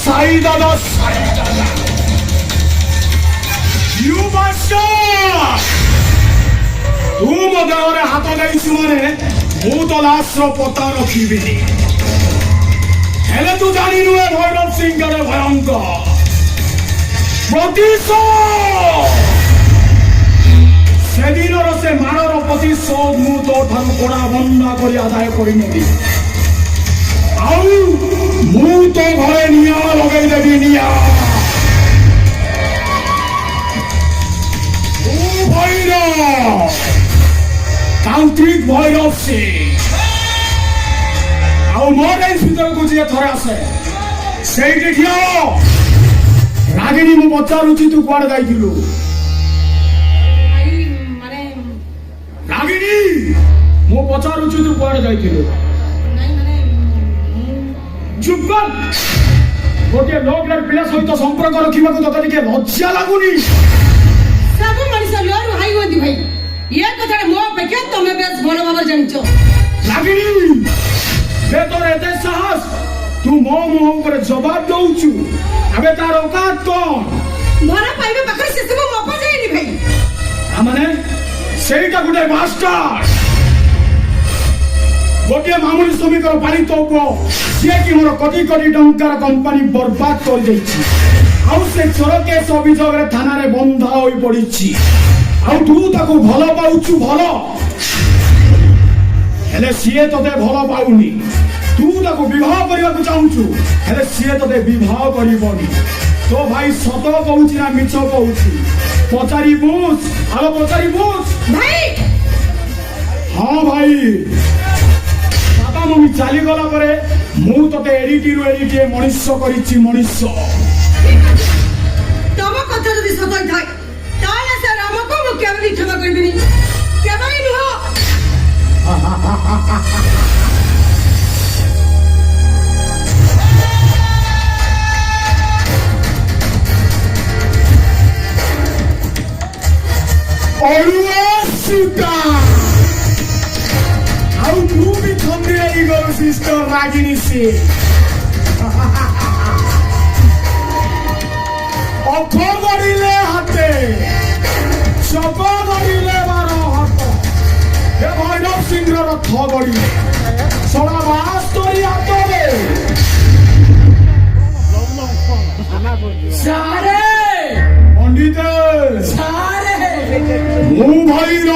ସାଇ ଦାଦା You bastard! ତୁ ମୋ ଦେହରେ ହାତ ଦେଇଛୁ ମାନେ ମୁଁ ତ ଲାଶର ପତା ରଖିବିନି। ହେଲେ ତୁ ଜାଣିନୁ ଏ ଭୈରବ ସିଂ କେଡ଼େ ଭୟଙ୍କର। ପ୍ରତିଶୋଧ ସେଦିନର ସେ ମାରର ପ୍ରତିଶୋଧ ମୁଁ ତୋ ଠାରୁ କୋଡ଼ା ବନ୍ଧା କରି ଆଦାୟ କରିନେବି। ଆଉ ମୁଁ ତୋ ଘରେ ନିଆଁ ଲଗେଇଦେବି ନିଆଁ। तांत्रिक भैरव सिंह ଆଉ ମୋର ଏଇ ଭିତରକୁ ଯିଏ ଥରେ ଆସେ ସେଇଠି ଠିଆ ରାଗିଣୀ ମୁଁ ପଚାରୁଛି ତୁ କୁଆଡେ ଯାଇଥିଲୁ? ରାଗିଣୀ ମୁଁ ପଚାରୁଛି ତୁ କୁଆଡେ ଯାଇଥିଲୁ? ଚୁପ୍ କର। ଗୋଟିଏ ଲୋ ଗ୍ରେଡ୍ ପିଲା ସହିତ ସମ୍ପର୍କ ରଖିବାକୁ ତତେ ଟିକେ ଲଜ୍ଜା ଲାଗୁନି? सब मनुष्य लोर हाई होती भाई ये कथा मो अपेक्षा तुम बेस भल भाव जानिछ लागिनी बे तोर एते साहस तू मो मुह ऊपर जवाब दउछु अबे तार औकात कोन मोरा पाइबे बकर से सब मो पर जाइनी भाई आ माने सेटा गुडे मास्टर गोटे मामूली श्रमिकर पालित पुओ से कि मोर कोटी कोटी टंकार कंपनी बर्बाद कर देछि आउ से चोर केस अभियोग रे थाना रे बंधा होई पड़िछि आउ तू ताको भलो पाउछु भलो हेले सिए तते भलो पाउनी तू ताको विवाह करबाकू चाहूछु हेले सिए तते विवाह करिबोनी तो भाई सत कहूछि ना मिछ कहूछि पचारी बुझ आलो पचारी बुझ भाई हां भाई बाबा मम्मी चाली गला परे मु तते एडिटी रो एडिटी मनुष्य करिछि मनुष्य तब कथा जदि सत थाय ताले से राम को मु केबे क्षमा करबिनी केबे नुह ओरुआ सुता आउ तू भी थंदे आई गो सिस्टर रागिनी से অথ গড়িলে হাতে চক গড়িলে বার হাত এ ভৈরব সিংহর রথ গড়িলে সড়া বাস্তরি হাতরে सारे পণ্ডিত सारे মু ভৈর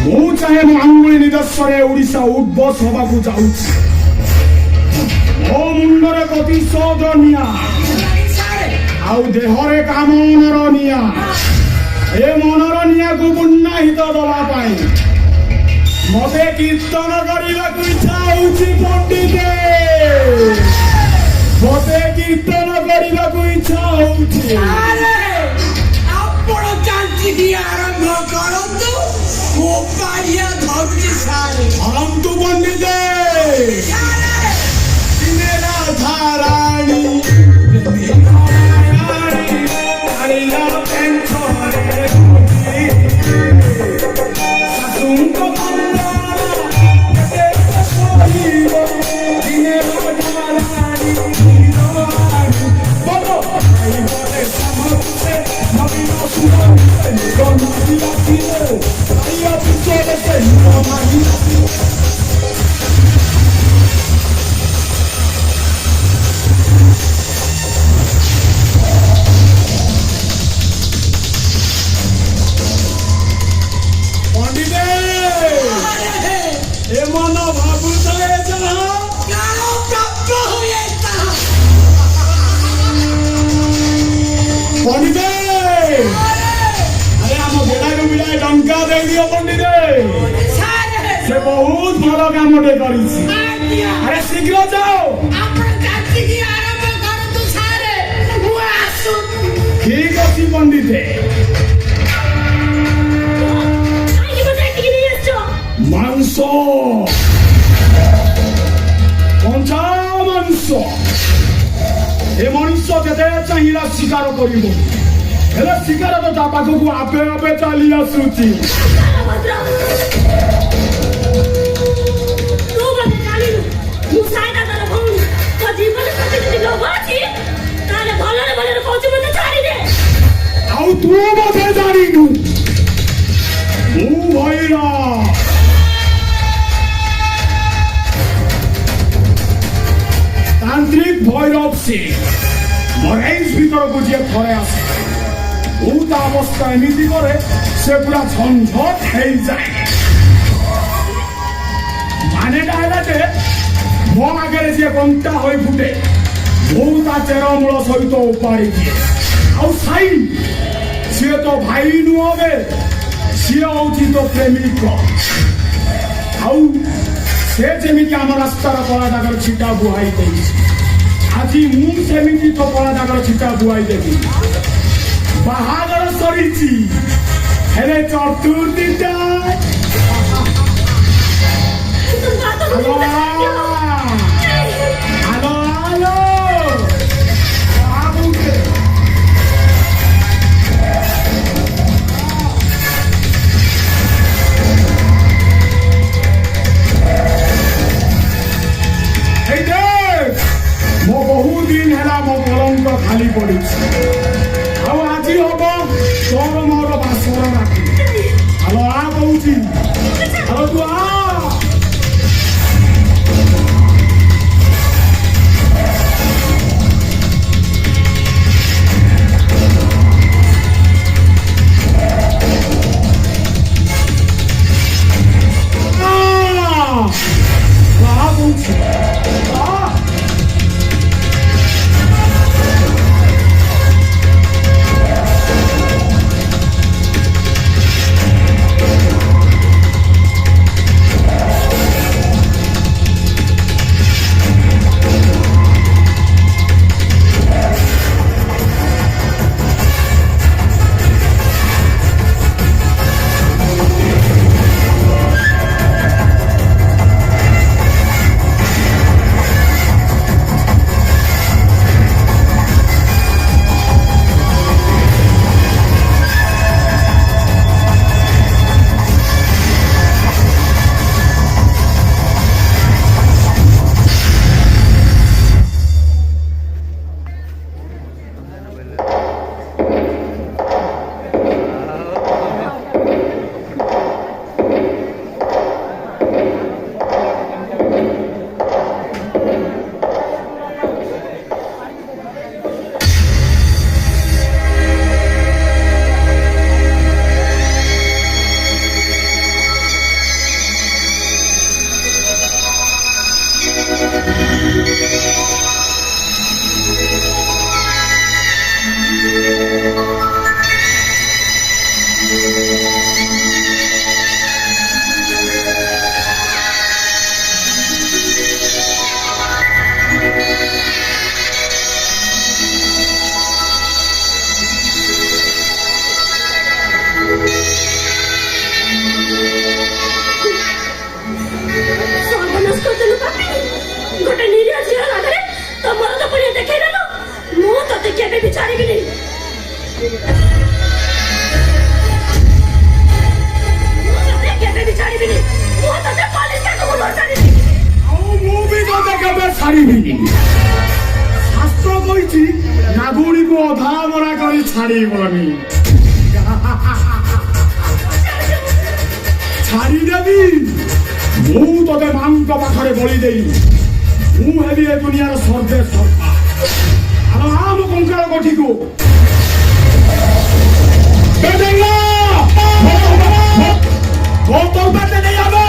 মু চাহে ମୋ ଆଙ୍ଗୁଳି ନିଦର୍ଶରେ ଓଡ଼ିଶା ଉଦ୍ବସ ହେବାକୁ ଯାଉଛି ମୋ ମୁଣ୍ଡରେ ପ୍ରତିଶୋଧ ନିଆଁ ଆଉ ଦେହରେ କାମନର ନିଆଁ ଏ ମନର ନିଆଁକୁ ଉନ୍ନାହିତ ଦେବା ପାଇଁ ମତେ କୀର୍ତ୍ତନ କରିବାକୁ ଇଚ୍ଛା ହଉଛି ପଣ୍ଡିତ ମତେ କୀର୍ତ୍ତନ କରିବାକୁ ଇଚ୍ଛା ହଉଛି ଆପଣ ଚାଞ୍ଚିକି ଆରମ୍ଭ କରନ୍ତୁ ମୋ ପାଳିଆ ଧରୁଛି ସାରେ ଧରନ୍ତୁ ପଣ୍ଡିତ ଧାରାଣୀ से बहुत भल कामटे करिछि अरे शीघ्र जाओ ठीक अछि पंडित मांस कंचा मांस ए मनुष्य जेते चाहिला शिकार करिबो हेले शिकार तो ता पाखकु आपे आपे चली आसुछि আসছে মরেজ ভিতরକୁ ଯିଏ ଥରେ ଆସେ ବହୁତ ଅବସ୍ଥା ଏମିତି କରେ ସେ ପୁରା ଝଞ୍ଝଟ ହେଇଯାଏ ମାନେଟା ହେଲା ଯେ ମୋ ଆଗରେ ଯିଏ କଣ୍ଟା ହୋଇ ଫୁଟେ ମୁଁ ତା ଚେରମୂଳ ସହିତ ଉପାଡ଼ି ଦିଏ ଆଉ ସାଇ ସିଏ ତ ଭାଇ ନୁହଁ ବେ ସିଏ ହଉଛି ତ ପ୍ରେମିକ ଆଉ ସେ ଯେମିତି ଆମ ରାସ୍ତାର କଳା ଦାଗର ଛିଟା ବୁହାଇ ଦେଇଛି ଆଜି ମୁଁ ସେମିତି ତ କଳା ଦାଗର ଛିଟା ବୁହାଇ ଦେବି ବାହାଘର ସରିଛି ହେଲେ ଚତୁର୍ଥୀଟା ଖାଲି ପଡିଛି ଆଉ ଆଜି ହବ ତୋର ମୋର ବାସର ରାତି ଆଲୋ ଆ କହୁଛି ଆଲୋ ତୁ ଆ କହୁଛି শাস্ত্র কইছি নাগুড়িକୁ ଅଧା ମରା କରି ଛାଡ଼ିବନି ଛାଡ଼ିଦେବି ମୁଁ ତତେ ମାଙ୍କ ପାଖରେ ବଳି ଦେଇ ମୁଁ ହେବି ଏ ଦୁନିଆର ସର୍ବେ ସର୍ବା ଆଉ ଆମ କଙ୍କାଳ କୋଠିକୁ ମୋ ତୋ ବାଟେ ନେଇ ଆବ